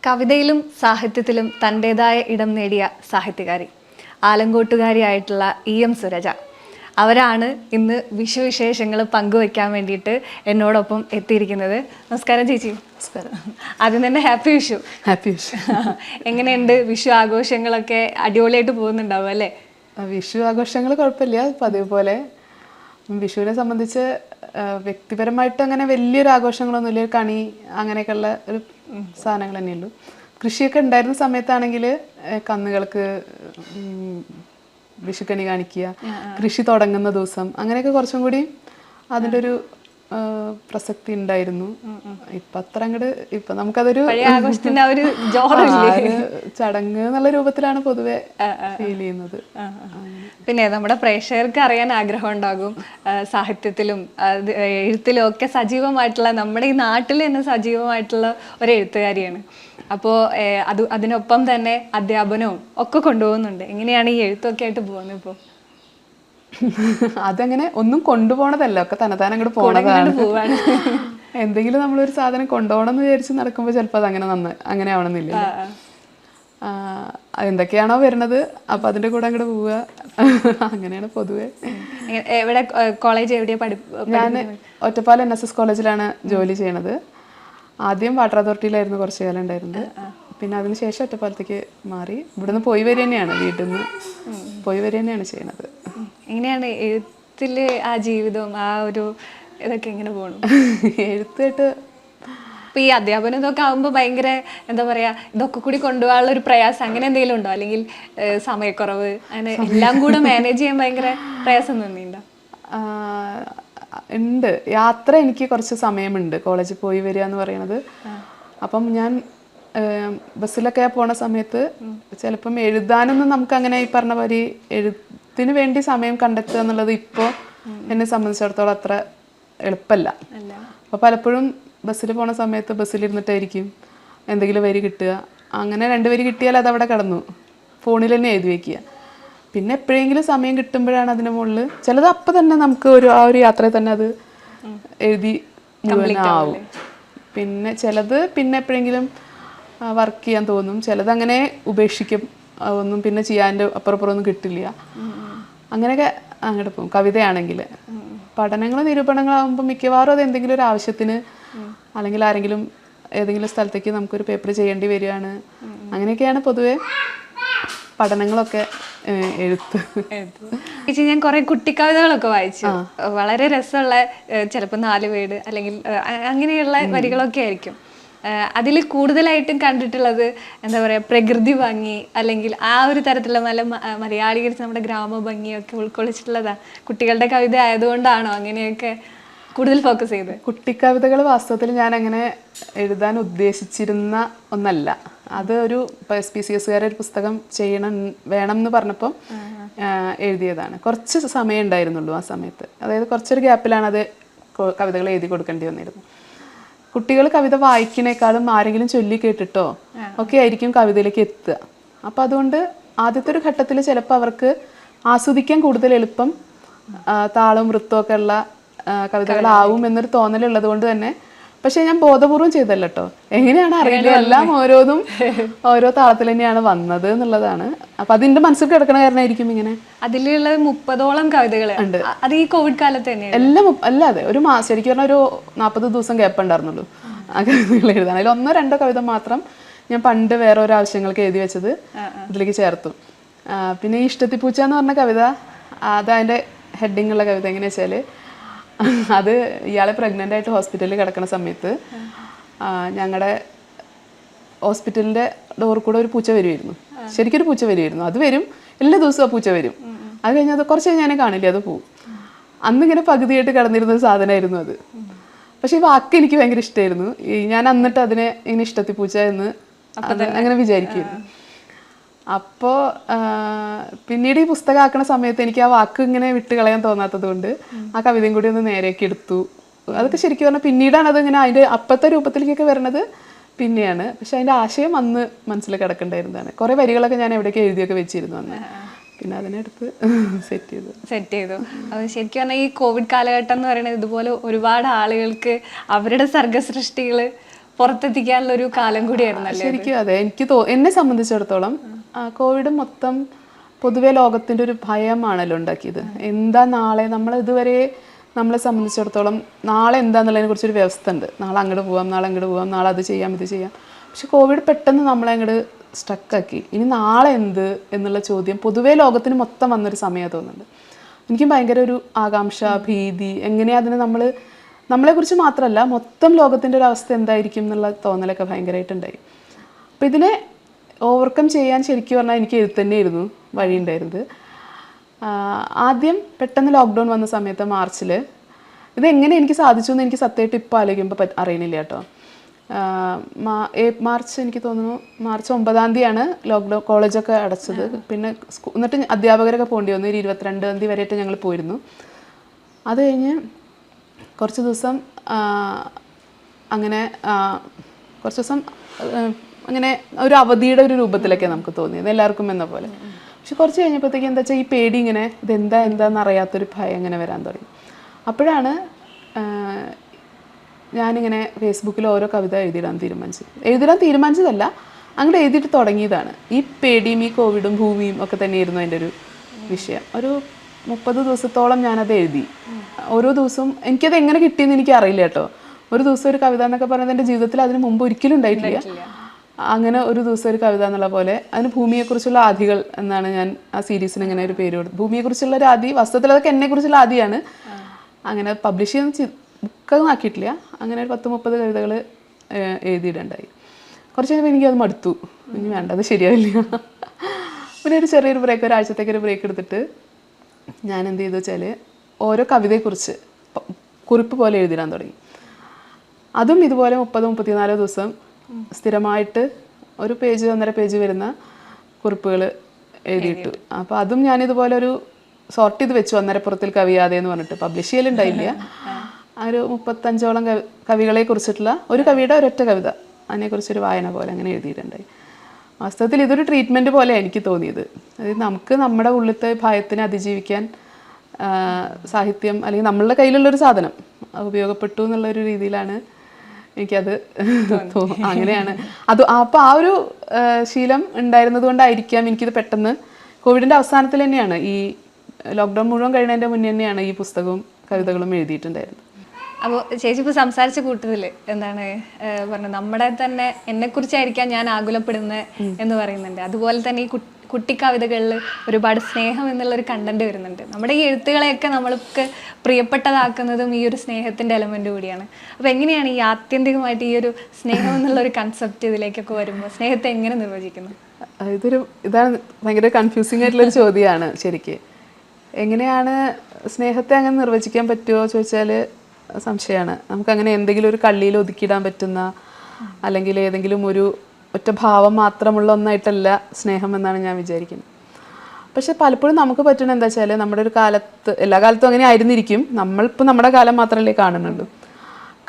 കവിതയിലും സാഹിത്യത്തിലും തൻ്റെതായ ഇടം നേടിയ സാഹിത്യകാരി, ആലങ്കോട്ടുകാരിയായിട്ടുള്ള EM സുരജ. അവരാണ് ഇന്ന് വിഷുവിശേഷങ്ങൾ പങ്കുവയ്ക്കാൻ വേണ്ടിയിട്ട് എന്നോടൊപ്പം എത്തിയിരിക്കുന്നത്. നമസ്കാരം ചേച്ചി. നമസ്കാരം. ആദ്യം തന്നെ ഹാപ്പി വിഷു. ഹാപ്പി വിഷു. എങ്ങനെയുണ്ട് വിഷു ആഘോഷങ്ങളൊക്കെ? അടിപൊളിയായിട്ട് പോകുന്നുണ്ടാവും അല്ലേ? വിഷു ആഘോഷങ്ങൾ കുഴപ്പമില്ല, പതിവ് പോലെ. വിഷുവിനെ സംബന്ധിച്ച് വ്യക്തിപരമായിട്ട് അങ്ങനെ വലിയൊരു ആഘോഷങ്ങളൊന്നുമില്ല. കണി അങ്ങനെയൊക്കെയുള്ള ഒരു സാധനങ്ങൾ തന്നെയുള്ളൂ. കൃഷിയൊക്കെ ഉണ്ടായിരുന്ന സമയത്താണെങ്കിൽ കന്നുകൾക്ക് വിഷുക്കണി കാണിക്കുക, കൃഷി തുടങ്ങുന്ന ദിവസം, അങ്ങനെയൊക്കെ കുറച്ചും കൂടി അതിൻ്റെ ഒരു പ്രസക്തി ഉണ്ടായിരുന്നു. ഇപ്പൊ അത്ര അങ്ങോട്ട് ഇപ്പൊ നമുക്കതൊരു ചടങ്ങ് എന്നുള്ള രൂപത്തിലാണ് പൊതുവെ ഫീൽ ചെയ്യുന്നത്. പിന്നെ നമ്മുടെ പ്രേക്ഷകർക്ക് അറിയാൻ ആഗ്രഹം ഉണ്ടാകും, സാഹിത്യത്തിലും എഴുത്തിലും ഒക്കെ സജീവമായിട്ടുള്ള, നമ്മുടെ ഈ നാട്ടിൽ തന്നെ സജീവമായിട്ടുള്ള ഒരു എഴുത്തുകാരിയാണ്. അപ്പോൾ അതിനൊപ്പം തന്നെ അധ്യാപനവും ഒക്കെ കൊണ്ടുപോകുന്നുണ്ട്. എങ്ങനെയാണ് ഈ എഴുത്തൊക്കെ ആയിട്ട് പോകുന്നത് ഇപ്പോൾ? അതങ്ങനെ ഒന്നും കൊണ്ടുപോകണതല്ല, ഒക്കെ തന്നെത്താൻ അങ്ങോട്ട് പോണതാണ്. എന്തെങ്കിലും നമ്മളൊരു സാധനം കൊണ്ടുപോകണം എന്ന് വിചാരിച്ച് നടക്കുമ്പോൾ ചിലപ്പോൾ അത് അങ്ങനെ ആവണമെന്നില്ല. എന്തൊക്കെയാണോ വരുന്നത് അപ്പൊ അതിന്റെ കൂടെ അങ്ങോട്ട് പോവുക, അങ്ങനെയാണ് പൊതുവെ. എവിടെ കോളേജ് എവിടെയാ? ഞാൻ ഒറ്റപ്പാലം NSS കോളേജിലാണ് ജോലി ചെയ്യണത്. ആദ്യം വാട്ടർ അതോറിറ്റിയിലായിരുന്നു കുറച്ചു കാലം ഉണ്ടായിരുന്നത്. പിന്നെ അതിനുശേഷം ഒറ്റപ്പാലത്തേക്ക് മാറി. ഇവിടുന്ന് പോയി വരിക തന്നെയാണ്, വീട്ടിൽ നിന്ന് പോയി വരിക തന്നെയാണ് ചെയ്യണത്. എങ്ങനെയാണ് എഴുത്തില് ആ ജീവിതം, ആ ഒരു ഇതൊക്കെ എങ്ങനെ പോകണം? എഴുത്തായിട്ട് ഇപ്പൊ ഈ അധ്യാപനം ഇതൊക്കെ ആകുമ്പോൾ ഭയങ്കര എന്താ പറയാ, ഇതൊക്കെ കൂടി കൊണ്ടുപോകാനുള്ള ഒരു പ്രയാസം അങ്ങനെ എന്തെങ്കിലും ഉണ്ടോ? അല്ലെങ്കിൽ സമയക്കുറവ്, അങ്ങനെ എല്ലാം കൂടെ മാനേജ് ചെയ്യാൻ ഭയങ്കര പ്രയാസം തോന്നിയിട്ടുണ്ടോ? ഉണ്ട്. യാത്ര എനിക്ക് കുറച്ച് സമയമുണ്ട്, കോളേജിൽ പോയി വരിക എന്ന് പറയുന്നത്. അപ്പം ഞാൻ ബസ്സിലൊക്കെ പോണ സമയത്ത് ചിലപ്പം എഴുതാനൊന്നും നമുക്ക് അങ്ങനെ ഈ പറഞ്ഞ പോലെ എഴുത്തിന് വേണ്ടി സമയം കണ്ടെത്തുക എന്നുള്ളത് ഇപ്പോൾ എന്നെ സംബന്ധിച്ചിടത്തോളം അത്ര എളുപ്പമല്ല. അപ്പോൾ പലപ്പോഴും ബസ്സിൽ പോണ സമയത്ത് ബസ്സിലിരുന്നിട്ടായിരിക്കും എന്തെങ്കിലും വരി കിട്ടുക. അങ്ങനെ 2 വരി കിട്ടിയാൽ അതവിടെ കിടന്നു, ഫോണിൽ തന്നെ എഴുതി വയ്ക്കുക. പിന്നെ എപ്പോഴെങ്കിലും സമയം കിട്ടുമ്പോഴാണ് അതിന് മുകളിൽ ചിലത് അപ്പം തന്നെ നമുക്ക് ആ ഒരു യാത്രയിൽ തന്നെ അത് എഴുതി മുഴുവനാവും. പിന്നെ ചിലത് പിന്നെ എപ്പോഴെങ്കിലും വർക്ക് ചെയ്യാൻ തോന്നും, ചിലത് അങ്ങനെ ഉപേക്ഷിക്കും, ഒന്നും പിന്നെ ചെയ്യാൻ്റെ അപ്പുറപ്പുറം ഒന്നും കിട്ടില്ല. അങ്ങനെയൊക്കെ അങ്ങോട്ട് പോകും. കവിതയാണെങ്കിൽ പഠനങ്ങൾ നിരൂപണങ്ങളാകുമ്പോൾ മിക്കവാറും അത് എന്തെങ്കിലും ഒരു ആവശ്യത്തിന്, അല്ലെങ്കിൽ ആരെങ്കിലും ഏതെങ്കിലും സ്ഥലത്തേക്ക് നമുക്കൊരു പേപ്പർ ചെയ്യേണ്ടി വരികയാണ്. അങ്ങനെയൊക്കെയാണ് പൊതുവെ പഠനങ്ങളൊക്കെ എഴുത്ത്. ചേച്ചി, ഞാൻ കുറെ കുട്ടിക്കവിതകളൊക്കെ വായിച്ചു. വളരെ രസമുള്ള, ചിലപ്പോൾ 4 വേർഡ് അല്ലെങ്കിൽ അങ്ങനെയുള്ള വരികളൊക്കെ ആയിരിക്കും. അതിൽ കൂടുതലായിട്ടും കണ്ടിട്ടുള്ളത് എന്താ പറയുക, പ്രകൃതി ഭംഗി അല്ലെങ്കിൽ ആ ഒരു തരത്തിലുള്ള മലയാളീകരിച്ച് നമ്മുടെ ഗ്രാമഭംഗിയൊക്കെ ഉൾക്കൊള്ളിച്ചിട്ടുള്ളതാ. കുട്ടികളുടെ കവിത ആയതുകൊണ്ടാണോ അങ്ങനെയൊക്കെ കൂടുതൽ ഫോക്കസ് ചെയ്ത്? കുട്ടിക്കവിതകൾ വാസ്തവത്തിൽ ഞാൻ അങ്ങനെ എഴുതാൻ ഉദ്ദേശിച്ചിരുന്ന ഒന്നല്ല. അത് ഒരു SPCS ഒരു പുസ്തകം വേണം എന്ന് പറഞ്ഞപ്പം എഴുതിയതാണ്. കുറച്ച് സമയം ഉണ്ടായിരുന്നുള്ളൂ ആ സമയത്ത്. അതായത് കുറച്ചൊരു ഗ്യാപ്പിലാണ് അത് കവിതകൾ എഴുതി കൊടുക്കേണ്ടി വന്നിരുന്നു. കുട്ടികൾ കവിത വായിക്കുന്നേക്കാളും ആരെങ്കിലും ചൊല്ലി കേട്ടിട്ടോ ഒക്കെ ആയിരിക്കും കവിതയിലേക്ക് എത്തുക. അപ്പം അതുകൊണ്ട് ആദ്യത്തെ ഒരു ഘട്ടത്തിൽ ചിലപ്പോൾ അവർക്ക് ആസ്വദിക്കാൻ കൂടുതൽ എളുപ്പം താളവും വൃത്തമൊക്കെ ഉള്ള കവിതകളാവും എന്നൊരു തോന്നലുള്ളത് കൊണ്ട് തന്നെ. പക്ഷെ ഞാൻ ബോധപൂർവം ചെയ്തല്ല കേട്ടോ, എങ്ങനെയാണ് അറിയില്ല, എല്ലാം ഓരോന്നും ഓരോ താളത്തിൽ തന്നെയാണ് വന്നത് എന്നുള്ളതാണ്. അപ്പൊ അതിന്റെ മനസ്സിൽ കിടക്കണ കാരണമായിരിക്കും ഇങ്ങനെ. അതിലുള്ള 30ഓളം കവിതകൾ ഉണ്ട്. അത് ഈ കോവിഡ് കാലത്ത് തന്നെയാണ് എല്ലാം. അല്ലാതെ ഒരു മാസം, ശരിക്കും പറഞ്ഞാൽ ഒരു 40 ദിവസം ഗ്യാപ്പ് ഉണ്ടായിരുന്നുള്ളൂ ആ കവിതകൾ എഴുതാൻ. അതിൽ 1-2 കവിത മാത്രം ഞാൻ പണ്ട് വേറെ ഒരു ആവശ്യങ്ങൾക്ക് എഴുതി വെച്ചത് ഇതിലേക്ക് ചേർത്തു. പിന്നെ ഈ ഇഷ്ടത്തിപ്പൂച്ച എന്ന് പറഞ്ഞ കവിത, അത് അതിന്റെ ഹെഡിങ് ഉള്ള കവിത എങ്ങനെയാ വെച്ചാല്, അത് ഇയാളെ പ്രഗ്നൻ്റ് ആയിട്ട് ഹോസ്പിറ്റലിൽ കിടക്കുന്ന സമയത്ത് ഞങ്ങളുടെ ഹോസ്പിറ്റലിൻ്റെ ഡോറിൽ കൂടെ ഒരു പൂച്ച വരുമായിരുന്നു. ശരിക്കും ഒരു പൂച്ച വരുമായിരുന്നു. അത് വരും, എല്ലാ ദിവസവും ആ പൂച്ച വരും. അത് കഴിഞ്ഞാൽ അത് കുറച്ച് കഴിഞ്ഞാൽ കാണില്ല, അത് പോവും. അന്നിങ്ങനെ പകുതിയായിട്ട് കിടന്നിരുന്ന ഒരു സാധനമായിരുന്നു അത്. പക്ഷേ ഈ വാക്ക് എനിക്ക് ഭയങ്കര ഇഷ്ടമായിരുന്നു. ഞാൻ എന്നിട്ട് അതിനെ ഇങ്ങനെ ഇഷ്ടത്തി പൂച്ച എന്ന് അങ്ങനെ വിചാരിക്കുമായിരുന്നു. അപ്പോൾ പിന്നീട് ഈ പുസ്തകം ആക്കുന്ന സമയത്ത് എനിക്ക് ആ വാക്ക് ഇങ്ങനെ വിട്ട് കളയാൻ തോന്നാത്തത് കൊണ്ട് ആ കവിതയും കൂടി ഒന്ന് നേരെയൊക്കെ എടുത്തു. അതൊക്കെ ശരിക്കും പറഞ്ഞാൽ പിന്നീടാണ് അതിങ്ങനെ അതിൻ്റെ അപ്പത്തെ രൂപത്തിലേക്കൊക്കെ വരുന്നത് പിന്നെയാണ്. പക്ഷെ അതിൻ്റെ ആശയം അന്ന് മനസ്സിൽ കിടക്കണ്ടായിരുന്നതാണ്. കുറേ വരികളൊക്കെ ഞാൻ എവിടെയൊക്കെ എഴുതിയൊക്കെ വെച്ചിരുന്നു അന്ന്. പിന്നെ അതിനടുത്ത് സെറ്റ് ചെയ്തു. ശരിക്കും പറഞ്ഞാൽ ഈ കോവിഡ് കാലഘട്ടം എന്ന് പറയുന്നത് ഇതുപോലെ ഒരുപാട് ആളുകൾക്ക് അവരുടെ സർഗസൃഷ്ടികൾ പുറത്തെത്തിക്കാനുള്ള ഒരു കാലം കൂടിയായിരുന്നല്ലേ? ശരിക്കും അതെ. എനിക്ക് എന്നെ സംബന്ധിച്ചിടത്തോളം കോവിഡ് മൊത്തം പൊതുവെ ലോകത്തിൻ്റെ ഒരു ഭയമാണല്ലോ ഉണ്ടാക്കിയത്. എന്താ നാളെ, നമ്മൾ ഇതുവരെ നമ്മളെ സംബന്ധിച്ചിടത്തോളം നാളെ എന്താന്നുള്ളതിനെ കുറിച്ചൊരു വ്യവസ്ഥ ഉണ്ട്. നാളെ അങ്ങോട്ട് പോവാം, നാളെ അങ്ങോട്ട് പോവാം, നാളെ അത് ചെയ്യാം, ഇത് ചെയ്യാം. പക്ഷെ കോവിഡ് പെട്ടെന്ന് നമ്മളെ അങ്ങോട്ട് സ്റ്റക്കാക്കി. ഇനി നാളെ എന്ത് എന്നുള്ള ചോദ്യം പൊതുവേ ലോകത്തിന് മൊത്തം വന്നൊരു സമയം തോന്നുന്നുണ്ട്. എനിക്കും ഭയങ്കര ഒരു ആകാംക്ഷ, ഭീതി, എങ്ങനെയാ അതിനെ നമ്മളെക്കുറിച്ച് മാത്രമല്ല മൊത്തം ലോകത്തിൻ്റെ ഒരു അവസ്ഥ എന്തായിരിക്കും എന്നുള്ള തോന്നലൊക്കെ ഭയങ്കരമായിട്ടുണ്ടായി. അപ്പോൾ ഇതിനെ ഓവർകം ചെയ്യാൻ ശരിക്കും പറഞ്ഞാൽ എനിക്ക് എഴുത്ത് തന്നെയായിരുന്നു വഴിയുണ്ടായിരുന്നത്. ആദ്യം പെട്ടെന്ന് ലോക്ക്ഡൗൺ വന്ന സമയത്ത് മാർച്ചിൽ ഇതെങ്ങനെ എനിക്ക് സാധിച്ചു എന്ന് എനിക്ക് സത്യമായിട്ട് ഇപ്പോൾ ആലോചിക്കുമ്പോൾ അറിയണില്ല കേട്ടോ. മാർച്ച്, എനിക്ക് തോന്നുന്നു മാർച്ച് 9-ാം തീയതിയാണ് ലോക്ക്ഡൗൺ, കോളേജൊക്കെ അടച്ചത്. പിന്നെ എന്നിട്ട് അധ്യാപകരൊക്കെ പോകേണ്ടി വന്നു. 22-ാം തീയതി വരെയായിട്ട് ഞങ്ങൾ പോയിരുന്നു. അത് കഴിഞ്ഞ് കുറച്ച് ദിവസം അങ്ങനെ കുറച്ച് ദിവസം അങ്ങനെ ഒരു അവധിയുടെ ഒരു രൂപത്തിലൊക്കെ നമുക്ക് തോന്നിയത് എല്ലാവർക്കും എന്ന പോലെ. പക്ഷെ കുറച്ച് കഴിഞ്ഞപ്പോഴത്തേക്ക് എന്താ വെച്ചാൽ ഈ പേടി ഇങ്ങനെ എന്താണെന്ന് അറിയാത്തൊരു ഭയം ഇങ്ങനെ വരാൻ തുടങ്ങി. അപ്പോഴാണ് ഞാനിങ്ങനെ ഫേസ്ബുക്കിൽ ഓരോ കവിത എഴുതിയിടാൻ തീരുമാനിച്ചതല്ല, അങ്ങോട്ട് എഴുതിയിട്ട് തുടങ്ങിയതാണ്. ഈ പേടിയും ഈ കോവിഡും ഭൂമിയും ഒക്കെ തന്നെയായിരുന്നു അതിൻ്റെ ഒരു വിഷയം. ഒരു 30 ദിവസത്തോളം ഞാനത് എഴുതി. ഓരോ ദിവസവും എനിക്കത് എങ്ങനെ കിട്ടിയെന്ന് എനിക്ക് അറിയില്ല കേട്ടോ. ഒരു ദിവസം ഒരു കവിത എന്നൊക്കെ പറയുന്നത് എൻ്റെ ജീവിതത്തിൽ അതിന് മുമ്പ് ഒരിക്കലും ഉണ്ടായിട്ടില്ല. അങ്ങനെ ഒരു ദിവസം ഒരു കവിത എന്നുള്ള പോലെ അതിന് ഭൂമിയെക്കുറിച്ചുള്ള ആദികൾ എന്നാണ് ഞാൻ ആ സീരീസിന് ഇങ്ങനെ ഒരു പേര് കൊടുത്തു. ഭൂമിയെക്കുറിച്ചുള്ള ഒരു ആദി, വാസ്തവത്തിൽ അതൊക്കെ എന്നെക്കുറിച്ചുള്ള ആദിയാണ്. അങ്ങനെ പബ്ലിഷ് ചെയ്യുന്ന ബുക്കൊന്നും ആക്കിയിട്ടില്ല. അങ്ങനെ ഒരു 10-30 കവിതകൾ എഴുതിയിട്ടുണ്ടായി. കുറച്ച് കഴിഞ്ഞപ്പോൾ എനിക്കത് മടുത്തു. ഇനി വേണ്ട, അത് ശരിയാവില്ല. പിന്നെ ഒരു ചെറിയൊരു ബ്രേക്ക്, ഒരാഴ്ചത്തേക്കൊരു ബ്രേക്ക് എടുത്തിട്ട് ഞാൻ എന്ത് ചെയ്തു വെച്ചാൽ ഓരോ കവിതയെക്കുറിച്ച് കുറിപ്പ് പോലെ എഴുതിടാൻ തുടങ്ങി. അതും ഇതുപോലെ 30-34 ദിവസം സ്ഥിരമായിട്ട് ഒരു പേജ് 1.5 പേജ് വരുന്ന കുറിപ്പുകൾ എഴുതിയിട്ടു. അപ്പോൾ അതും ഞാനിതുപോലെ ഒരു സോർട്ട് ചെയ്ത് വെച്ചു. 1.5 കവിയാതെ എന്ന് പറഞ്ഞിട്ട് പബ്ലിഷ് ചെയ്യലുണ്ടായില്ല. ഒരു 35ഓളം കവികളെ കുറിച്ചിട്ടുള്ള ഒരു കവിയുടെ ഒരൊറ്റ കവിത, അതിനെക്കുറിച്ചൊരു വായന പോലെ അങ്ങനെ എഴുതിയിട്ടുണ്ടായി. വാസ്തവത്തിൽ ഇതൊരു ട്രീറ്റ്മെൻറ്റ് പോലെ എനിക്ക് തോന്നിയത്. അതായത് നമുക്ക് നമ്മുടെ ഉള്ളിലത്തെ ഭയത്തിനെ അതിജീവിക്കാൻ സാഹിത്യം അല്ലെങ്കിൽ നമ്മളുടെ കയ്യിലുള്ളൊരു സാധനം ഉപയോഗപ്പെട്ടു എന്നുള്ളൊരു രീതിയിലാണ് എനിക്കത് അങ്ങനെയാണ് അത്. അപ്പോൾ ആ ഒരു ശീലം ഉണ്ടായിരുന്നത് കൊണ്ടായിരിക്കാം എനിക്കിത് പെട്ടെന്ന് കോവിഡിൻ്റെ അവസാനത്തിൽ തന്നെയാണ്, ഈ ലോക്ക്ഡൗൺ മുഴുവൻ കഴിയുന്നതിൻ്റെ മുന്നേ തന്നെയാണ് ഈ പുസ്തകവും കവിതകളും എഴുതിയിട്ടുണ്ടായിരുന്നത്. അപ്പോൾ ചേച്ചി ഇപ്പോൾ സംസാരിച്ച കൂട്ടത്തിൽ എന്താണ് പറഞ്ഞത്, നമ്മുടെ തന്നെ എന്നെക്കുറിച്ചായിരിക്കാം ഞാൻ ആകുലപ്പെടുന്നത് എന്ന് പറയുന്നുണ്ട്. അതുപോലെ തന്നെ ഈ കുട്ടിക്കവിതകളിൽ ഒരുപാട് സ്നേഹം എന്നുള്ളൊരു കണ്ടന്റ് വരുന്നുണ്ട്. നമ്മുടെ ഈ എഴുത്തുകളെയൊക്കെ നമ്മൾക്ക് പ്രിയപ്പെട്ടതാക്കുന്നതും ഈ ഒരു സ്നേഹത്തിൻ്റെ എലമെൻ്റ് കൂടിയാണ്. അപ്പോൾ എങ്ങനെയാണ് ഈ ആത്യന്തികമായിട്ട് ഈ ഒരു സ്നേഹം എന്നുള്ളൊരു കൺസെപ്റ്റ് ഇതിലേക്കൊക്കെ വരുമ്പോൾ സ്നേഹത്തെ എങ്ങനെ നിർവചിക്കുന്നു? ഇതാണ് ഭയങ്കര കൺഫ്യൂസിങ് ആയിട്ടുള്ളൊരു ചോദ്യമാണ് ശരിക്ക്. എങ്ങനെയാണ് സ്നേഹത്തെ അങ്ങനെ നിർവചിക്കാൻ പറ്റുമോ ചോദിച്ചാൽ സംശയമാണ്. നമുക്കങ്ങനെ എന്തെങ്കിലും ഒരു കള്ളിയിൽ ഒതുക്കിയിടാൻ പറ്റുന്ന അല്ലെങ്കിൽ ഏതെങ്കിലും ഒരു ഒറ്റ ഭാവം മാത്രമുള്ള ഒന്നായിട്ടല്ല സ്നേഹം എന്നാണ് ഞാൻ വിചാരിക്കുന്നത്. പക്ഷെ പലപ്പോഴും നമുക്ക് പറ്റുന്നത് എന്താ വെച്ചാൽ നമ്മുടെ ഒരു കാലത്ത്, എല്ലാ കാലത്തും അങ്ങനെ ആയിരുന്നിരിക്കും, നമ്മളിപ്പോൾ നമ്മുടെ കാലം മാത്രമല്ലേ കാണുന്നുള്ളൂ.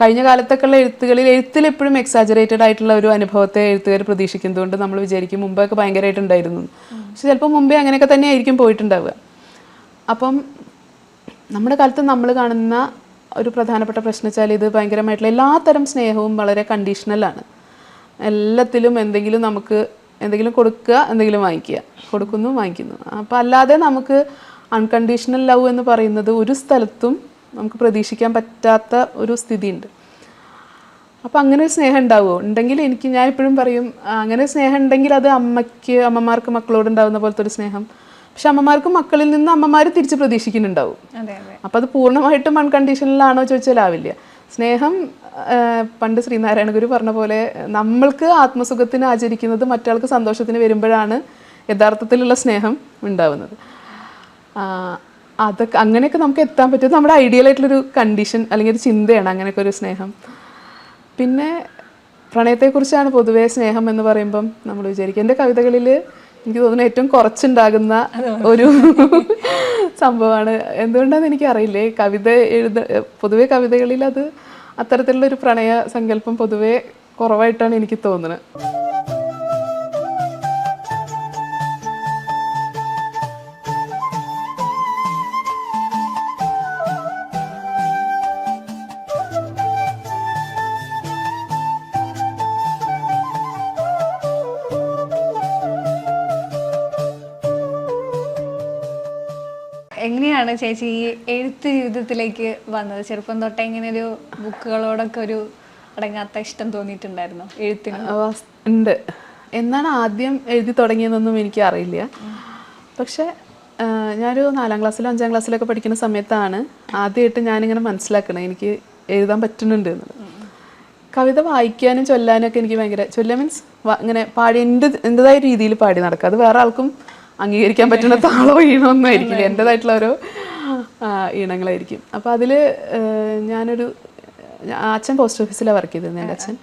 കഴിഞ്ഞ കാലത്തൊക്കെയുള്ള എഴുത്തിൽ എപ്പോഴും എക്സാജറേറ്റഡ് ആയിട്ടുള്ള ഒരു അനുഭവത്തെ എഴുത്തുകാർ പ്രതീക്ഷിക്കുന്നതുകൊണ്ട് നമ്മൾ വിചാരിക്കും മുമ്പൊക്കെ ഭയങ്കരമായിട്ടുണ്ടായിരുന്നു. പക്ഷെ ചിലപ്പോൾ മുമ്പേ അങ്ങനെയൊക്കെ തന്നെ ആയിരിക്കും പോയിട്ടുണ്ടാവുക. അപ്പം നമ്മുടെ കാലത്ത് നമ്മൾ കാണുന്ന ഒരു പ്രധാനപ്പെട്ട പ്രശ്നം വെച്ചാൽ ഇത് ഭയങ്കരമായിട്ടുള്ള എല്ലാത്തരം സ്നേഹവും വളരെ കണ്ടീഷണലാണ്. എല്ലാത്തിലും എന്തെങ്കിലും നമുക്ക് എന്തെങ്കിലും കൊടുക്കുക, എന്തെങ്കിലും വാങ്ങിക്കുക, കൊടുക്കുന്നു വാങ്ങിക്കുന്നു. അപ്പോൾ അല്ലാതെ നമുക്ക് അൺകണ്ടീഷണൽ ലവ് എന്ന് പറയുന്നത് ഒരു സ്ഥലത്തും നമുക്ക് പ്രതീക്ഷിക്കാൻ പറ്റാത്ത ഒരു സ്ഥിതിയുണ്ട്. അപ്പോൾ അങ്ങനെ ഒരു സ്നേഹം ഉണ്ടാവുമോ? ഉണ്ടെങ്കിൽ ഞാൻ ഇപ്പോഴും പറയും അങ്ങനെ സ്നേഹം ഉണ്ടെങ്കിൽ അത് അമ്മമാർക്ക് മക്കളോട് ഉണ്ടാകുന്ന പോലത്തെ ഒരു സ്നേഹം. പക്ഷെ അമ്മമാർക്ക് മക്കളിൽ നിന്ന് അമ്മമാർ തിരിച്ച് പ്രതീക്ഷിക്കുന്നുണ്ടാവും. അപ്പോൾ അത് പൂർണ്ണമായിട്ടും അൺകണ്ടീഷണലാണോ ചോദിച്ചാൽ ആവില്ല. സ്നേഹം പണ്ട് ശ്രീനാരായണ ഗുരു പറഞ്ഞ പോലെ നമ്മൾക്ക് ആത്മസുഖത്തിന് ആചരിക്കുന്നത് മറ്റൊരാൾക്ക് സന്തോഷത്തിന് വരുമ്പോഴാണ് യഥാർത്ഥത്തിലുള്ള സ്നേഹം ഉണ്ടാവുന്നത്. അതൊക്കെ അങ്ങനെയൊക്കെ നമുക്ക് എത്താൻ പറ്റുന്നത് നമ്മുടെ ഐഡിയൽ ആയിട്ടുള്ളൊരു കണ്ടീഷൻ അല്ലെങ്കിൽ ഒരു ചിന്തയാണ് അങ്ങനെയൊക്കെ ഒരു സ്നേഹം. പിന്നെ പ്രണയത്തെക്കുറിച്ചാണ് പൊതുവേ സ്നേഹം എന്ന് പറയുമ്പം നമ്മൾ വിചാരിക്കും. എൻ്റെ കവിതകളിൽ എനിക്ക് തോന്നുന്നു ഏറ്റവും കുറച്ചുണ്ടാകുന്ന ഒരു സംഭവമാണ്. എന്തുകൊണ്ടാണെന്ന് എനിക്കറിയില്ലേ, പൊതുവെ കവിതകളിൽ അത് അത്തരത്തിലുള്ളൊരു പ്രണയ സങ്കല്പം പൊതുവെ കുറവായിട്ടാണ് എനിക്ക് തോന്നുന്നത്. എങ്ങനെയാണ് ചേച്ചി ഈ എഴുത്ത് ജീവിതത്തിലേക്ക് വന്നത്? ചെറുപ്പം തൊട്ടേ ഇങ്ങനെ ഒരു ബുക്കുകളോടൊക്കെ ഒരു അടങ്ങാത്ത ഇഷ്ടം തോന്നിയിട്ടുണ്ടായിരുന്നോ എഴുത്തിന്? ഉണ്ട്. എന്നാണ് ആദ്യം എഴുതി തുടങ്ങിയതെന്നൊന്നും എനിക്ക് അറിയില്ല. പക്ഷെ ഞാനൊരു 4ാം ക്ലാസ്സിലോ 5ാം ക്ലാസ്സിലൊക്കെ പഠിക്കുന്ന സമയത്താണ് ആദ്യമായിട്ട് ഞാനിങ്ങനെ മനസ്സിലാക്കണത് എനിക്ക് എഴുതാൻ പറ്റുന്നുണ്ട് എന്നുള്ളത്. കവിത വായിക്കാനും ചൊല്ലാനും ഒക്കെ എനിക്ക് ഭയങ്കര, ചൊല്ല മീൻസ് ഇങ്ങനെ പാടി എൻ്റെതായ രീതിയിൽ പാടി നടക്കുക. അത് വേറെ ആൾക്കും അംഗീകരിക്കാൻ പറ്റുന്ന താളോ ഈണമൊന്നും ആയിരിക്കില്ല, എൻ്റെതായിട്ടുള്ള ഓരോ ഈണങ്ങളായിരിക്കും. അപ്പോൾ അതിൽ അച്ഛൻ പോസ്റ്റ് ഓഫീസിലാണ് വർക്ക് ചെയ്തിരുന്നത്, എൻ്റെ അച്ഛൻ.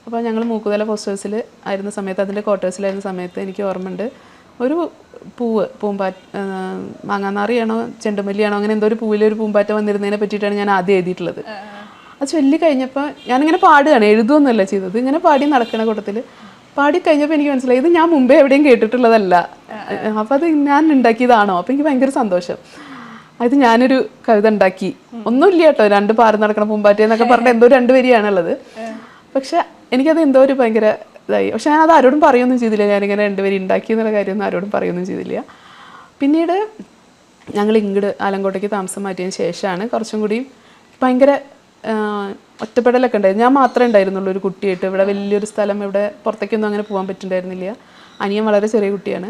അപ്പോൾ ഞങ്ങൾ മൂക്കുതല പോസ്റ്റ് ഓഫീസിൽ ആയിരുന്ന സമയത്ത്, അതിൻ്റെ ക്വാർട്ടേഴ്സിലായിരുന്ന സമയത്ത് എനിക്ക് ഓർമ്മയുണ്ട്, ഒരു മാങ്ങാനാറിയാണോ ചെണ്ടുമല്ലിയാണോ അങ്ങനെ എന്തോ ഒരു പൂവിലൊരു പൂമ്പാറ്റ വന്നിരുന്നതിനെ പറ്റിയിട്ടാണ് ഞാൻ ആദ്യം എഴുതിയിട്ടുള്ളത്. അത് ചൊല്ലി കഴിഞ്ഞപ്പോൾ ഞാനിങ്ങനെ പാടുകയാണ്, എഴുതുമൊന്നുമല്ല ചെയ്തത്, ഇങ്ങനെ പാടി നടക്കുന്ന കൂട്ടത്തിൽ പാടി കഴിഞ്ഞപ്പോൾ എനിക്ക് മനസ്സിലായി ഇത് ഞാൻ മുമ്പേ എവിടെയും കേട്ടിട്ടുള്ളതല്ല, അപ്പോൾ അത് ഞാൻ ഉണ്ടാക്കിയതാണോ. അപ്പോൾ എനിക്ക് ഭയങ്കര സന്തോഷം. അത് ഞാനൊരു കവിത ഉണ്ടാക്കി, ഒന്നുമില്ല കേട്ടോ, 2 പാറി നടക്കണ പൂമ്പാറ്റ എന്നൊക്കെ പറഞ്ഞാൽ എന്തോ 2 വരിയാണുള്ളത്. പക്ഷെ എനിക്കത് എന്തോ ഒരു ഭയങ്കര ഇതായി. പക്ഷെ ഞാനത് ആരോടും പറയുകയൊന്നും ചെയ്തില്ല, ഞാനിങ്ങനെ 2 വരി ഉണ്ടാക്കി എന്നുള്ള കാര്യമൊന്നും ആരോടും പറയുകയൊന്നും ചെയ്തില്ല. പിന്നീട് ഞങ്ങൾ ഇങ്ങോട്ട് ആലങ്കോട്ടേക്ക് താമസം മാറ്റിയതിന് ശേഷമാണ് കുറച്ചും കൂടി ഭയങ്കര ഒറ്റപ്പെടലൊക്കെ ഉണ്ടായിരുന്നു. ഞാൻ മാത്രമേ ഉണ്ടായിരുന്നുള്ളൂ ഒരു കുട്ടിയായിട്ട്. ഇവിടെ വലിയൊരു സ്ഥലം, ഇവിടെ പുറത്തേക്കൊന്നും അങ്ങനെ പോകാൻ പറ്റുന്നുണ്ടായിരുന്നില്ല. അനിയൻ വളരെ ചെറിയ കുട്ടിയാണ്.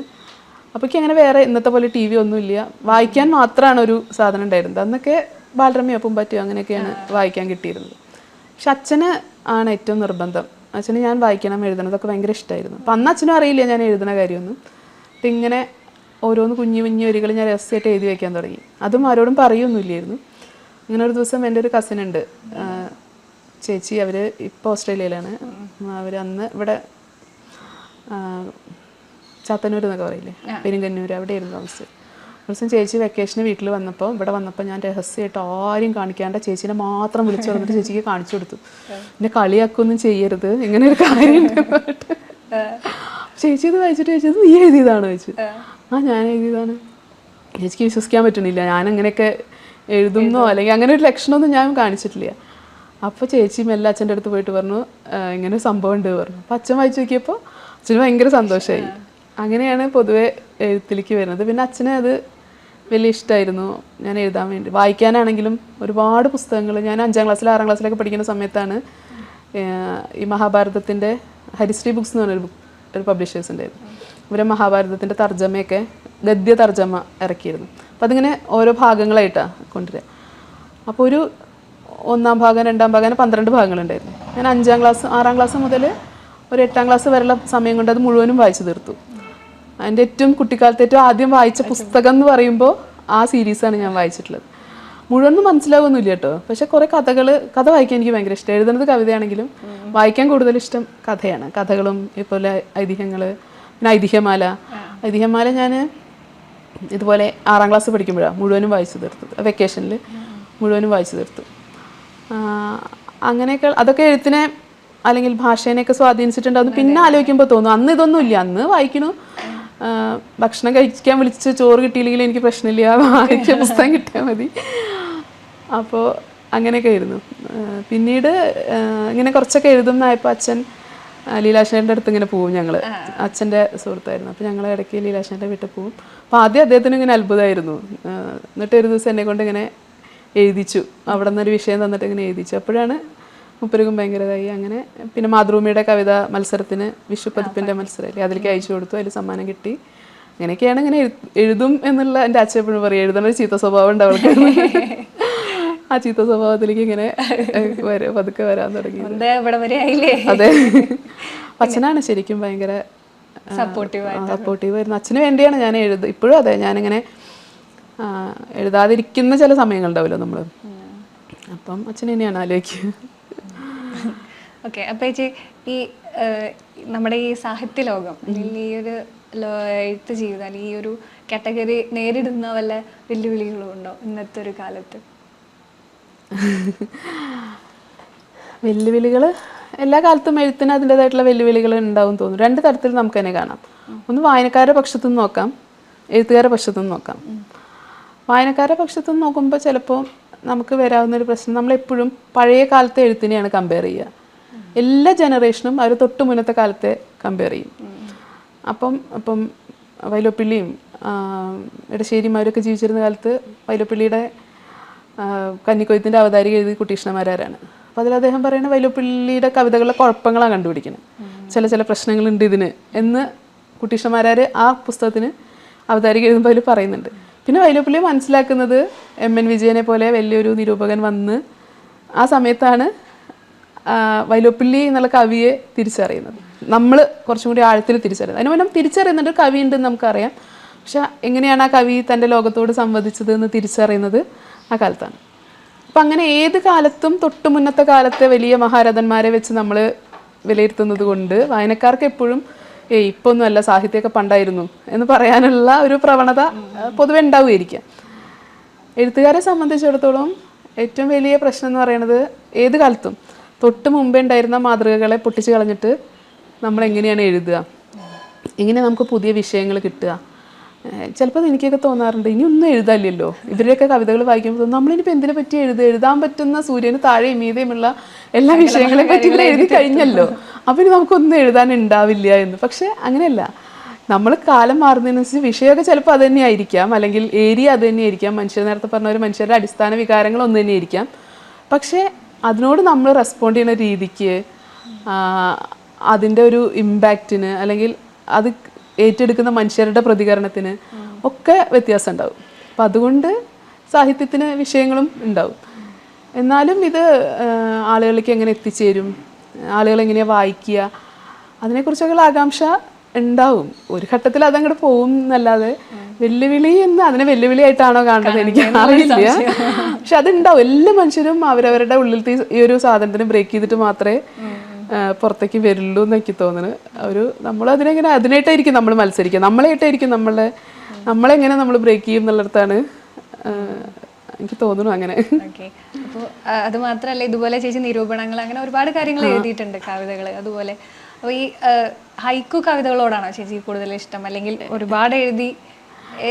അപ്പോഴേക്കും അങ്ങനെ വേറെ ഇന്നത്തെ പോലെ TV ഒന്നുമില്ല, വായിക്കാൻ മാത്രമാണ് ഒരു സാധനം ഉണ്ടായിരുന്നത്. അന്നൊക്കെ ബാലരമയോ പൂമ്പാറ്റയോ അങ്ങനെയൊക്കെയാണ് വായിക്കാൻ കിട്ടിയിരുന്നത്. പക്ഷെ അച്ഛന് ആണ് ഏറ്റവും നിർബന്ധം. അച്ഛന് ഞാൻ വായിക്കണം, എഴുതണതൊക്കെ ഭയങ്കര ഇഷ്ടമായിരുന്നു. അപ്പം അന്ന് അച്ഛനും അറിയില്ല ഞാൻ എഴുതുന്ന കാര്യമൊന്നും. അപ്പം ഇങ്ങനെ ഓരോന്ന് കുഞ്ഞു കുഞ്ഞു വരികൾ ഞാൻ രഹസ്യമായിട്ട് എഴുതി വയ്ക്കാൻ തുടങ്ങി. അതും ആരോടും പറയൊന്നുമില്ലായിരുന്നു. ഇങ്ങനെ ഒരു ദിവസം എൻ്റെ ഒരു കസിൻ ഉണ്ട്, ചേച്ചി, അവർ ഇപ്പോൾ ഓസ്ട്രേലിയയിലാണ്. അവർ അന്ന് ഇവിടെ ചാത്തന്നൂർ എന്നൊക്കെ പറയില്ലേ, പെരുങ്കന്നൂർ, അവിടെയായിരുന്നു താമസിച്ചത്. ഒരു ദിവസം ചേച്ചി വെക്കേഷന് വീട്ടിൽ വന്നപ്പോൾ, ഇവിടെ വന്നപ്പോൾ ഞാൻ രഹസ്യമായിട്ട് ആരും കാണിക്കാണ്ട് ചേച്ചീനെ മാത്രം വിളിച്ചു വന്നിട്ട് ചേച്ചിക്ക് കാണിച്ചു കൊടുത്തു. എന്നെ കളിയാക്കൊന്നും ചെയ്യരുത്, ഇങ്ങനെ ഒരു കാര്യം. ചേച്ചി ഇത് വായിച്ചിട്ട് ചോദിച്ചത് നീ എഴുതിയതാണോ ചോദിച്ചു. ഞാൻ എഴുതിയതാണ്. ചേച്ചിക്ക് വിശ്വസിക്കാൻ പറ്റണില്ല, ഞാൻ അങ്ങനെയൊക്കെ എഴുതുന്നോ അല്ലെങ്കിൽ അങ്ങനെ ഒരു ലക്ഷണമൊന്നും ഞാൻ കാണിച്ചിട്ടില്ല. അപ്പോൾ ചേച്ചി മെല്ലെ അച്ഛൻ്റെ അടുത്ത് പോയിട്ട് പറഞ്ഞു ഇങ്ങനെ ഒരു സംഭവം ഉണ്ട് പറഞ്ഞു. അപ്പോൾ അച്ഛൻ വായിച്ചു നോക്കിയപ്പോൾ അച്ഛന് ഭയങ്കര സന്തോഷമായി. അങ്ങനെയാണ് പൊതുവെ എഴുത്തിലേക്ക് വരുന്നത്. പിന്നെ അച്ഛന് അത് വലിയ ഇഷ്ടമായിരുന്നു ഞാൻ എഴുതാൻ വേണ്ടി. വായിക്കാനാണെങ്കിലും ഒരുപാട് പുസ്തകങ്ങൾ, ഞാൻ 5ാം ക്ലാസ്സിൽ 6ാം ക്ലാസ്സിലൊക്കെ പഠിക്കുന്ന സമയത്താണ് ഈ മഹാഭാരതത്തിൻ്റെ ഹരിശ്രീ ബുക്സ് എന്ന് പറഞ്ഞൊരു ഒരു പബ്ലിഷേഴ്സ് ഉണ്ടായിരുന്നു. ഇവരെ മഹാഭാരതത്തിൻ്റെ തർജ്ജമയൊക്കെ ഗദ്യ തർജ്ജമ ഇറക്കിയിരുന്നു. അപ്പം അതിങ്ങനെ ഓരോ ഭാഗങ്ങളായിട്ടാണ് കൊണ്ടുവരിക. അപ്പോൾ ഒരു 1ാം ഭാഗം 2ാം ഭാഗം 12 ഭാഗങ്ങളുണ്ടായിരുന്നു. ഞാൻ 5ാം ക്ലാസ് 6ാം ക്ലാസ് മുതൽ ഒരു 8ാം ക്ലാസ് വരെയുള്ള സമയം കൊണ്ട് അത് മുഴുവനും വായിച്ചു തീർത്തു. എൻ്റെ ഏറ്റവും കുട്ടിക്കാലത്ത് ഏറ്റവും ആദ്യം വായിച്ച പുസ്തകം എന്ന് പറയുമ്പോൾ ആ സീരീസാണ് ഞാൻ വായിച്ചിട്ടുള്ളത്. മുഴുവനും മനസ്സിലാവുന്നില്ല കേട്ടോ, പക്ഷെ കുറേ കഥ വായിക്കാൻ എനിക്ക് ഭയങ്കര ഇഷ്ടം. എഴുതുന്നത് കവിതയാണെങ്കിലും വായിക്കാൻ കൂടുതൽ ഇഷ്ടം കഥയാണ്. കഥകളും ഇതുപോലെ ഐതിഹ്യങ്ങൾ, പിന്നെ ഐതിഹ്യമാല ഞാൻ ഇതുപോലെ 6ാം ക്ലാസ് പഠിക്കുമ്പോഴാണ് മുഴുവനും വായിച്ചു തീർത്തത്. വെക്കേഷനിൽ മുഴുവനും വായിച്ചു തീർത്തു. അങ്ങനെയൊക്കെ അതൊക്കെ എഴുത്തിനെ അല്ലെങ്കിൽ ഭാഷേനെയൊക്കെ സ്വാധീനിച്ചിട്ടുണ്ടാകുന്നു. പിന്നെ ആലോചിക്കുമ്പോൾ തോന്നും അന്ന് ഇതൊന്നും ഇല്ല, അന്ന് വായിക്കണു, ഭക്ഷണം കഴിക്കാൻ വിളിച്ച് ചോറ് കിട്ടിയില്ലെങ്കിൽ എനിക്ക് പ്രശ്നമില്ല, വായിച്ച പുസ്തകം കിട്ടിയാൽ മതി. അപ്പോൾ അങ്ങനെയൊക്കെ ആയിരുന്നു. പിന്നീട് ഇങ്ങനെ കുറച്ചൊക്കെ എഴുതുന്നതായപ്പോൾ അച്ഛൻ ലീലാശേൻ്റെ അടുത്ത് ഇങ്ങനെ പോവും. ഞങ്ങൾ അച്ഛൻ്റെ സുഹൃത്തായിരുന്നു. അപ്പോൾ ഞങ്ങൾ ഇടയ്ക്ക് ലീലാശേൻ്റെ വീട്ടിൽ പോവും. അപ്പോൾ ആദ്യം അദ്ദേഹത്തിന് ഇങ്ങനെ അത്ഭുതമായിരുന്നു. എന്നിട്ട് ഒരു ദിവസം എന്നെ കൊണ്ട് ഇങ്ങനെ എഴുതിച്ചു, അവിടെ നിന്നൊരു വിഷയം തന്നിട്ട് ഇങ്ങനെ എഴുതിച്ചു. അപ്പോഴാണ് മുപ്പർക്കും ഭയങ്കരതായി. അങ്ങനെ പിന്നെ മാതൃഭൂമിയുടെ കവിത മത്സരത്തിന് വിഷുപ്പതിപ്പിൻ്റെ മത്സരമല്ലേ, അതിലേക്ക് അയച്ചു കൊടുത്തു, അതിൽ സമ്മാനം കിട്ടി. അങ്ങനെയൊക്കെയാണ് ഇങ്ങനെ എഴുതും എന്നുള്ള എൻ്റെ അച്ഛൻ എപ്പോഴും പറയും, എഴുതണ ചീത്ത സ്വഭാവം ഉണ്ട് അവൾക്ക്. ആ ചീത്ത സ്വഭാവത്തിലേക്ക് ഇങ്ങനെ പതുക്കെ വരാൻ തുടങ്ങി. അതെ, അച്ഛനാണ് ശരിക്കും ഭയങ്കര സപ്പോർട്ടീവായിരുന്നു. അച്ഛന് വേണ്ടിയാണ് ഞാൻ ഇപ്പോഴും അതെ, ഞാനിങ്ങനെ എഴുതാതിരിക്കുന്ന ചില സമയങ്ങളുണ്ടാവില്ലോ നമ്മൾ, അപ്പം അച്ഛൻ തന്നെയാണ് ആലോചിക്കുക. ഓക്കെ, അപ്പം ചേച്ചി ഈ നമ്മുടെ ഈ സാഹിത്യ ലോകം അല്ലെങ്കിൽ ഈ ഒരു എഴുത്ത് ജീവിതം അല്ലെങ്കിൽ ഈ ഒരു കാറ്റഗറി നേരിടുന്ന വല്ല വെല്ലുവിളികളും ഉണ്ടോ ഇന്നത്തെ ഒരു കാലത്ത്? വെല്ലുവിളികൾ എല്ലാ കാലത്തും എഴുത്തിന് അതിൻ്റെതായിട്ടുള്ള വെല്ലുവിളികൾ ഉണ്ടാവും തോന്നുന്നു. 2 തരത്തിൽ നമുക്ക് തന്നെ കാണാം. ഒന്ന് വായനക്കാരുടെ പക്ഷത്തുനിന്ന് നോക്കാം, എഴുത്തുകാരുടെ പക്ഷത്തുനിന്ന് നോക്കാം. വായനക്കാരുടെ പക്ഷത്തുനിന്ന് നോക്കുമ്പോൾ ചിലപ്പോൾ നമുക്ക് വരാവുന്നൊരു പ്രശ്നം, നമ്മളെപ്പോഴും പഴയ കാലത്തെ എഴുത്തിനെയാണ് കമ്പയർ ചെയ്യുക. എല്ലാ ജനറേഷനും അവർ തൊട്ട് മുന്നത്തെ കാലത്തെ കമ്പയർ ചെയ്യും. അപ്പം വൈലോപ്പിള്ളിയും എടശ്ശേരിമാരൊക്കെ ജീവിച്ചിരുന്ന കാലത്ത് വൈലോപ്പിള്ളിയുടെ കന്നിക്കൊയ്ത്തിൻ്റെ അവതാരിക എഴുതി കുട്ടികൃഷ്ണമാരാരാണ്. അപ്പോൾ അതിൽ അദ്ദേഹം പറയുന്നത് വൈലോപ്പിള്ളിയുടെ കവിതകളിലെ കുഴപ്പങ്ങളാണ് കണ്ടുപിടിക്കുന്നത്, ചില പ്രശ്നങ്ങളുണ്ട് ഇതിന് എന്ന് കുട്ടികൃഷ്ണമാരാർ ആ പുസ്തകത്തിന് അവതാരിക എഴുതുമ്പോൾ അതിൽ പറയുന്നുണ്ട്. പിന്നെ വൈലോപ്പിള്ളി മനസ്സിലാക്കുന്നത് MN വിജയനെ പോലെ വലിയൊരു നിരൂപകൻ വന്ന് ആ സമയത്താണ് വൈലോപ്പിള്ളി എന്നുള്ള കവിയെ തിരിച്ചറിയുന്നത്. നമ്മൾ കുറച്ചും കൂടി ആഴത്തിൽ തിരിച്ചറിയുന്നത്. അതിന് മുന്നേ തിരിച്ചറിയുന്നുണ്ട് കവി ഉണ്ടെന്ന് നമുക്കറിയാം, പക്ഷെ എങ്ങനെയാണ് ആ കവി തൻ്റെ ലോകത്തോട് സംവദിച്ചത് എന്ന് തിരിച്ചറിയുന്നത് ആ കാലത്താണ്. അപ്പം അങ്ങനെ ഏത് കാലത്തും തൊട്ട് മുന്നത്തെ കാലത്തെ വലിയ മഹാരഥന്മാരെ വെച്ച് നമ്മൾ വിലയിരുത്തുന്നത് കൊണ്ട് വായനക്കാർക്ക് എപ്പോഴും ഇപ്പൊ ഒന്നുമല്ല സാഹിത്യമൊക്കെ പണ്ടായിരുന്നു എന്ന് പറയാനുള്ള ഒരു പ്രവണത പൊതുവെ ഉണ്ടാവുമായിരിക്കാം. എഴുത്തുകാരെ സംബന്ധിച്ചിടത്തോളം ഏറ്റവും വലിയ പ്രശ്നം എന്ന് പറയുന്നത് ഏത് കാലത്തും തൊട്ട് മുമ്പേ ഉണ്ടായിരുന്ന മാതൃകകളെ പൊട്ടിച്ച് കളഞ്ഞിട്ട് നമ്മൾ എങ്ങനെയാണ് എഴുതുക, എങ്ങനെ നമുക്ക് പുതിയ വിഷയങ്ങൾ കിട്ടുക. ചിലപ്പോൾ എനിക്കൊക്കെ തോന്നാറുണ്ട് ഇനി ഒന്നും എഴുതാനില്ലല്ലോ, ഇവരുടെയൊക്കെ കവിതകൾ വായിക്കുമ്പോൾ നമ്മളിനിപ്പോൾ എന്തിനെ പറ്റി എഴുതാൻ പറ്റുന്ന സൂര്യന് താഴെയും മീതെയുമുള്ള എല്ലാ വിഷയങ്ങളെ പറ്റി ഇവർ എഴുതി കഴിഞ്ഞല്ലോ, അപ്പം ഇനി നമുക്കൊന്നും എഴുതാൻ ഉണ്ടാവില്ല എന്ന്. പക്ഷെ അങ്ങനെയല്ല, നമ്മൾ കാലം മാറുന്നതിനനുസരിച്ച് വിഷയമൊക്കെ ചിലപ്പോൾ അത് തന്നെയായിരിക്കാം, അല്ലെങ്കിൽ ഏരിയ അത് തന്നെയായിരിക്കാം, മനുഷ്യർ നേരത്തെ പറഞ്ഞ ഒരു മനുഷ്യരുടെ അടിസ്ഥാന വികാരങ്ങൾ ഒന്ന് തന്നെയായിരിക്കാം. പക്ഷേ അതിനോട് നമ്മൾ റെസ്പോണ്ട് ചെയ്യുന്ന രീതിക്ക്, അതിൻ്റെ ഒരു ഇമ്പാക്റ്റിന്, അല്ലെങ്കിൽ അത് ഏറ്റെടുക്കുന്ന മനുഷ്യരുടെ പ്രതികരണത്തിന് ഒക്കെ വ്യത്യാസം ഉണ്ടാവും. അപ്പം അതുകൊണ്ട് സാഹിത്യത്തിന് വിഷയങ്ങളും ഉണ്ടാവും. എന്നാലും ഇത് ആളുകളിലേക്ക് എങ്ങനെ എത്തിച്ചേരും, ആളുകൾ എങ്ങനെയാണ് വായിക്കുക, അതിനെക്കുറിച്ചൊക്കെയുള്ള ആകാംക്ഷ ഉണ്ടാവും. ഒരു ഘട്ടത്തിൽ അതങ്ങോട്ട് പോകും എന്നല്ലാതെ വെല്ലുവിളി എന്ന് അതിനെ വെല്ലുവിളിയായിട്ടാണോ കാണുന്നത് എനിക്ക് അറിയില്ല. പക്ഷെ അതുണ്ടാവും. എല്ലാ മനുഷ്യരും അവരവരുടെ ഉള്ളിലത്തെ ഈ ഒരു സാധനത്തിന് ബ്രേക്ക് ചെയ്തിട്ട് മാത്രമേ പുറത്തേക്ക് വരുള്ളൂ എന്ന് എനിക്ക് തോന്നുന്നത്. നമ്മളതിനെങ്ങനെ അതിനായിട്ടായിരിക്കും നമ്മൾ മത്സരിക്കുക, നമ്മളായിട്ടായിരിക്കും നമ്മളെങ്ങനെ നമ്മൾ ബ്രേക്ക് ചെയ്യും എന്നുള്ളിടത്താണ് എനിക്ക് തോന്നുന്നു അങ്ങനെ. അപ്പോൾ അത് മാത്രമല്ല, ഇതുപോലെ ചേച്ചി നിരൂപണങ്ങൾ അങ്ങനെ ഒരുപാട് കാര്യങ്ങൾ എഴുതിയിട്ടുണ്ട്, കവിതകൾ അതുപോലെ. അപ്പോൾ ഈ ഹൈക്കു കവിതകളോടാണോ ചേച്ചി കൂടുതൽ ഇഷ്ടം, അല്ലെങ്കിൽ ഒരുപാട് എഴുതി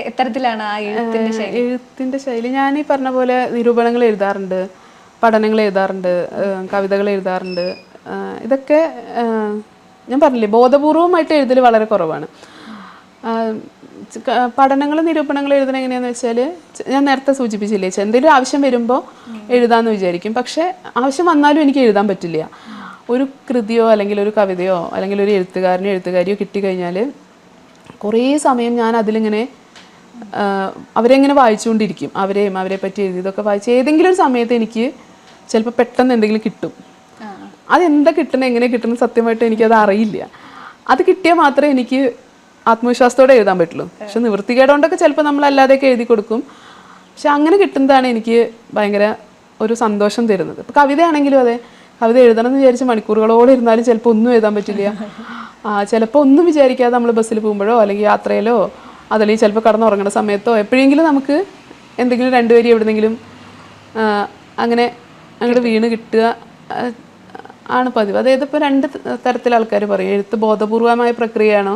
എത്തരത്തിലാണ് ആ എഴുത്തിന്റെ ശൈലി? ഞാൻ ഈ പറഞ്ഞ പോലെ നിരൂപണങ്ങൾ എഴുതാറുണ്ട്, പഠനങ്ങൾ എഴുതാറുണ്ട്, കവിതകൾ എഴുതാറുണ്ട്. ഇതൊക്കെ ഞാൻ പറഞ്ഞില്ലേ, ബോധപൂർവമായിട്ട് എഴുതൽ വളരെ കുറവാണ്. പഠനങ്ങളും നിരൂപണങ്ങളും എഴുതണം എങ്ങനെയാണെന്ന് വെച്ചാൽ, ഞാൻ നേരത്തെ സൂചിപ്പിച്ചില്ലേ, എന്തെങ്കിലും ആവശ്യം വരുമ്പോൾ എഴുതാമെന്ന് വിചാരിക്കും. പക്ഷേ ആവശ്യം വന്നാലും എനിക്ക് എഴുതാൻ പറ്റില്ല. ഒരു കൃതിയോ അല്ലെങ്കിൽ ഒരു കവിതയോ അല്ലെങ്കിൽ ഒരു എഴുത്തുകാരിയോ കിട്ടിക്കഴിഞ്ഞാൽ കുറേ സമയം ഞാൻ അതിലിങ്ങനെ അവരെങ്ങനെ വായിച്ചുകൊണ്ടിരിക്കും. അവരെ പറ്റി എഴുതിയതൊക്കെ വായിച്ച് ഏതെങ്കിലും ഒരു സമയത്ത് എനിക്ക് ചിലപ്പോൾ പെട്ടെന്ന് എന്തെങ്കിലും കിട്ടും. അതെന്താ കിട്ടണം, എങ്ങനെ കിട്ടണം, സത്യമായിട്ട് എനിക്കത് അറിയില്ല. അത് കിട്ടിയാൽ മാത്രമേ എനിക്ക് ആത്മവിശ്വാസത്തോടെ എഴുതാൻ പറ്റുള്ളൂ. പക്ഷെ നിവൃത്തികേടുകൊണ്ടൊക്കെ ചിലപ്പോൾ നമ്മളല്ലാതെയൊക്കെ എഴുതി കൊടുക്കും. പക്ഷെ അങ്ങനെ കിട്ടുന്നതാണ് എനിക്ക് ഭയങ്കര ഒരു സന്തോഷം തരുന്നത്. ഇപ്പോൾ കവിതയാണെങ്കിലും അതെ, കവിത എഴുതണം എന്ന് വിചാരിച്ച് മണിക്കൂറുകളോടെ ഇരുന്നാലും ചിലപ്പോൾ ഒന്നും എഴുതാൻ പറ്റില്ല. ചിലപ്പോൾ ഒന്നും വിചാരിക്കാതെ നമ്മൾ ബസ്സിൽ പോകുമ്പോഴോ അല്ലെങ്കിൽ യാത്രയിലോ അതല്ലെങ്കിൽ ചിലപ്പോൾ കടന്നുറങ്ങുന്ന സമയത്തോ എപ്പോഴെങ്കിലും നമുക്ക് എന്തെങ്കിലും രണ്ടുപേരും എവിടെന്നെങ്കിലും അങ്ങനെ അങ്ങോട്ട് വീണ് കിട്ടുക ആണ് പതിവ്. അതായത് ഇപ്പോൾ രണ്ട് തരത്തിൽ ആൾക്കാർ പറയും, എഴുത്ത് ബോധപൂർവമായ പ്രക്രിയയാണോ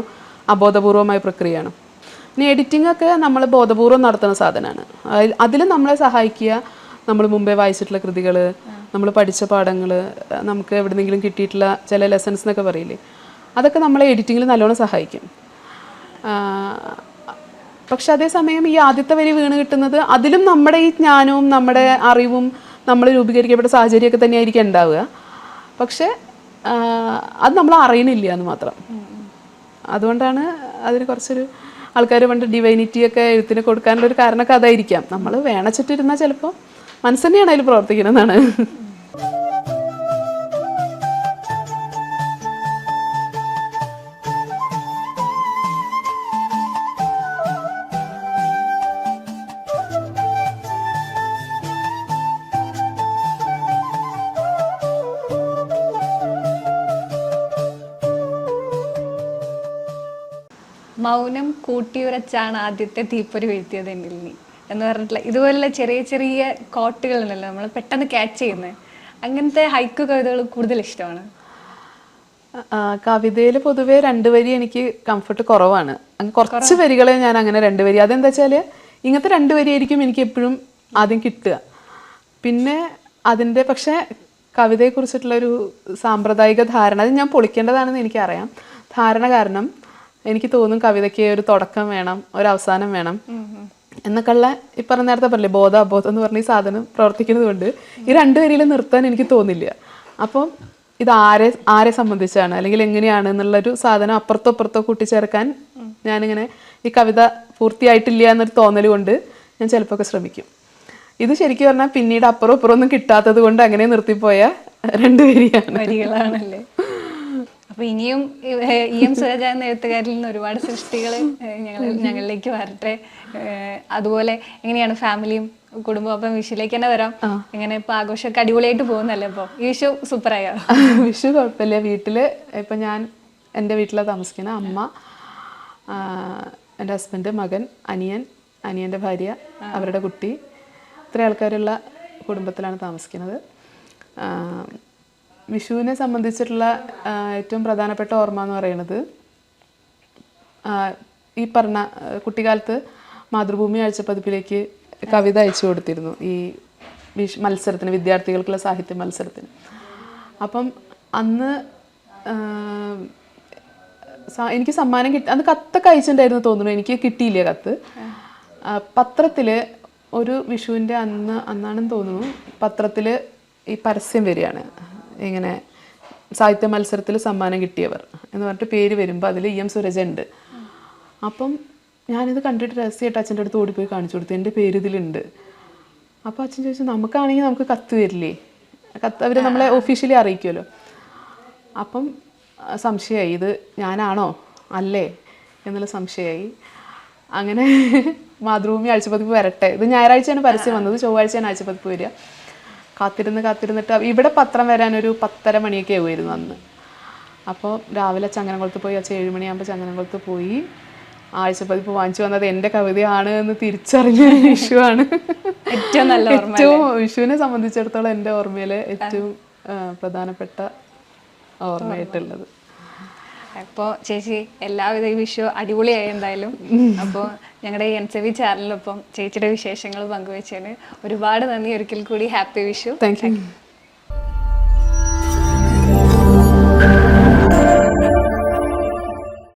അബോധപൂർവമായ പ്രക്രിയയാണോ. ഇനി എഡിറ്റിംഗ് ഒക്കെ നമ്മൾ ബോധപൂർവം നടത്തുന്ന സാധനമാണ്. അതിൽ നമ്മളെ സഹായിക്കുക നമ്മൾ മുമ്പേ വായിച്ചിട്ടുള്ള കൃതികൾ, നമ്മൾ പഠിച്ച പാഠങ്ങൾ, നമുക്ക് എവിടെന്നെങ്കിലും കിട്ടിയിട്ടുള്ള ചില ലെസൺസ് എന്നൊക്കെ പറയില്ലേ, അതൊക്കെ നമ്മളെ എഡിറ്റിങ്ങിൽ നല്ലോണം സഹായിക്കും. പക്ഷെ അതേസമയം ഈ ആദ്യത്തെ വരി വീണ് കിട്ടുന്നത് അതിലും നമ്മുടെ ഈ ജ്ഞാനവും നമ്മുടെ അറിവും നമ്മൾ രൂപീകരിക്കപ്പെട്ട സാഹചര്യമൊക്കെ തന്നെയായിരിക്കും ഉണ്ടാവുക. പക്ഷെ അത് നമ്മൾ അറിയണില്ല എന്ന് മാത്രം. അതുകൊണ്ടാണ് അതിന് കുറച്ചൊരു ആൾക്കാർ പണ്ട് ഡിവൈനിറ്റിയൊക്കെ എഴുത്തിന് കൊടുക്കാനുള്ളൊരു കാരണമൊക്കെ അതായിരിക്കാം. നമ്മൾ വേണച്ചിട്ടിരുന്നാൽ ചിലപ്പോൾ മനസ്സ് തന്നെയാണ് അതിൽ പ്രവർത്തിക്കുന്നതാണ്. മൗനം കൂട്ടിയുരച്ചാണ് ആദ്യത്തെ തീപ്പൊരി വീഴ്ത്തിയത് എന്നിൽ നീ എന്ന് പറഞ്ഞിട്ടുള്ള ഇതുപോലുള്ള ചെറിയ ചെറിയ കോട്ടുകളുണ്ടല്ലോ നമ്മൾ പെട്ടെന്ന് ക്യാച്ച് ചെയ്യുന്നത്, അങ്ങനത്തെ ഹൈക്കു കവിതകൾ കൂടുതൽ ഇഷ്ടമാണ്. കവിതയിൽ പൊതുവേ 2 വരി എനിക്ക് കംഫർട്ട് കുറവാണ്. കുറച്ച് വരികളെ ഞാൻ അങ്ങനെ 2 വരി, അതെന്താ വെച്ചാൽ ഇങ്ങനത്തെ 2 വരിയായിരിക്കും എനിക്ക് എപ്പോഴും ആദ്യം കിട്ടുക. പിന്നെ അതിൻ്റെ പക്ഷേ കവിതയെക്കുറിച്ചിട്ടുള്ളൊരു സാമ്പ്രദായിക ധാരണ അത് ഞാൻ പൊളിക്കേണ്ടതാണെന്ന് എനിക്കറിയാം. ധാരണ കാരണം എനിക്ക് തോന്നും കവിതയ്ക്ക് ഒരു തുടക്കം വേണം, ഒരു അവസാനം വേണം എന്നൊക്കെയുള്ള ഈ പറഞ്ഞ നേരത്തെ പറഞ്ഞില്ലേ ബോധ അബോധം എന്ന് പറഞ്ഞ ഈ സാധനം പ്രവർത്തിക്കുന്നത് കൊണ്ട് ഈ രണ്ടുപേരിലും നിർത്താൻ എനിക്ക് തോന്നില്ല. അപ്പം ഇത് ആരെ സംബന്ധിച്ചാണ് അല്ലെങ്കിൽ എങ്ങനെയാണ് എന്നുള്ളൊരു സാധനം അപ്പുറത്തോ കൂട്ടിച്ചേർക്കാൻ ഞാനിങ്ങനെ ഈ കവിത പൂർത്തിയായിട്ടില്ല എന്നൊരു തോന്നൽ കൊണ്ട് ഞാൻ ചിലപ്പോൾ ഒക്കെ ശ്രമിക്കും. ഇത് ശരിക്കും പറഞ്ഞാൽ പിന്നീട് അപ്പുറം ഒന്നും കിട്ടാത്തത് കൊണ്ട് അങ്ങനെ നിർത്തിപ്പോയ വരികളാണല്ലേ. അപ്പൊ ഇനിയും EM സുരജ എന്ന എഴുത്തുകാരിൽ നിന്ന് ഒരുപാട് സൃഷ്ടികൾ ഞങ്ങളിലേക്ക് വരട്ടെ. അതുപോലെ എങ്ങനെയാണ് ഫാമിലിയും കുടുംബം? അപ്പം വിഷുവിലേക്ക് തന്നെ വരാം. എങ്ങനെ ഇപ്പൊ ആഘോഷമൊക്കെ അടിപൊളിയായിട്ട് പോകുന്നല്ലേ? ഇപ്പൊ ഈ വിഷു സൂപ്പറായോ? വിഷു കുഴപ്പമില്ല. വീട്ടില് ഇപ്പൊ ഞാൻ എൻ്റെ വീട്ടിലാണ് താമസിക്കുന്നത്. അമ്മ, എൻ്റെ ഹസ്ബൻഡ്, മകൻ, അനിയൻ്റെ ഭാര്യ, അവരുടെ കുട്ടി, ഇത്രയും ആൾക്കാരുള്ള കുടുംബത്തിലാണ് താമസിക്കുന്നത്. വിഷുവിനെ സംബന്ധിച്ചിട്ടുള്ള ഏറ്റവും പ്രധാനപ്പെട്ട ഓർമ്മ എന്ന് പറയുന്നത് ഈ പറഞ്ഞ കുട്ടിക്കാലത്ത് മാതൃഭൂമി ആഴ്ചപ്പതിപ്പിലേക്ക് കവിത അയച്ചു കൊടുത്തിരുന്നു ഈ മത്സരത്തിന്, വിദ്യാർത്ഥികൾക്കുള്ള സാഹിത്യ മത്സരത്തിന്. അപ്പം അന്ന് എനിക്ക് സമ്മാനം കിട്ടി. അന്ന് കത്തൊക്കെ അയച്ചിട്ടുണ്ടായിരുന്നു തോന്നുന്നു, എനിക്ക് കിട്ടിയില്ല കത്ത്. പത്രത്തിൽ ഒരു വിഷുവിൻ്റെ അന്നാണെന്ന് തോന്നുന്നു, പത്രത്തിൽ ഈ പരസ്യം വരികയാണ്, ഇങ്ങനെ സാഹിത്യ മത്സരത്തിൽ സമ്മാനം കിട്ടിയവർ എന്ന് പറഞ്ഞിട്ട് പേര് വരുമ്പോൾ അതിൽ EM സുരജ ഉണ്ട്. അപ്പം ഞാനിത് കണ്ടിട്ട് രഹസ്യമായിട്ട് അച്ഛൻ്റെ അടുത്ത് ഓടിപ്പോയി കാണിച്ചു കൊടുത്തു, എൻ്റെ പേര് ഇതിലുണ്ട്. അപ്പോൾ അച്ഛൻ ചോദിച്ചു, നമുക്കാണെങ്കിൽ നമുക്ക് കത്ത് വരില്ലേ, കത്ത് അവർ നമ്മളെ ഒഫീഷ്യലി അറിയിക്കുമല്ലോ. അപ്പം സംശയമായി, ഇത് ഞാനാണോ അല്ലേ എന്നുള്ള സംശയമായി. അങ്ങനെ മാതൃഭൂമി ആഴ്ചപ്പതിപ്പ് വരട്ടെ, ഇത് ഞായറാഴ്ചയാണ് പരസ്യം വന്നത്, ചൊവ്വാഴ്ചയാണ് ആഴ്ചപ്പതിപ്പ് വരിക. കാത്തിരുന്നിട്ട് ഇവിടെ പത്രം വരാനൊരു 10:30 മണിയൊക്കെ ആവുമായിരുന്നു അന്ന്. അപ്പോൾ രാവിലെ ചങ്ങനംകുളത്ത് പോയി, 7 മണിയാകുമ്പോൾ ചങ്ങനംകുളത്ത് പോയി ആഴ്ചപ്പതിപ്പ് വാങ്ങിച്ചു വന്നത് എൻ്റെ കവിതയാണ് എന്ന് തിരിച്ചറിഞ്ഞ വിഷുവാണ് ഏറ്റവും വിഷുവിനെ സംബന്ധിച്ചിടത്തോളം എൻ്റെ ഓർമ്മയിൽ ഏറ്റവും പ്രധാനപ്പെട്ട ഓർമ്മയായിട്ടുള്ളത്. അപ്പോൾ ചേച്ചി എല്ലാവിധ വിഷു അടിപൊളിയായി എന്തായാലും. അപ്പോൾ ഞങ്ങളുടെ NCV ചാനലിനൊപ്പം ചേച്ചിയുടെ വിശേഷങ്ങൾ പങ്കുവെച്ചതിന് ഒരുപാട് നന്ദി. ഒരിക്കൽ കൂടി ഹാപ്പി വിഷു. Thank you.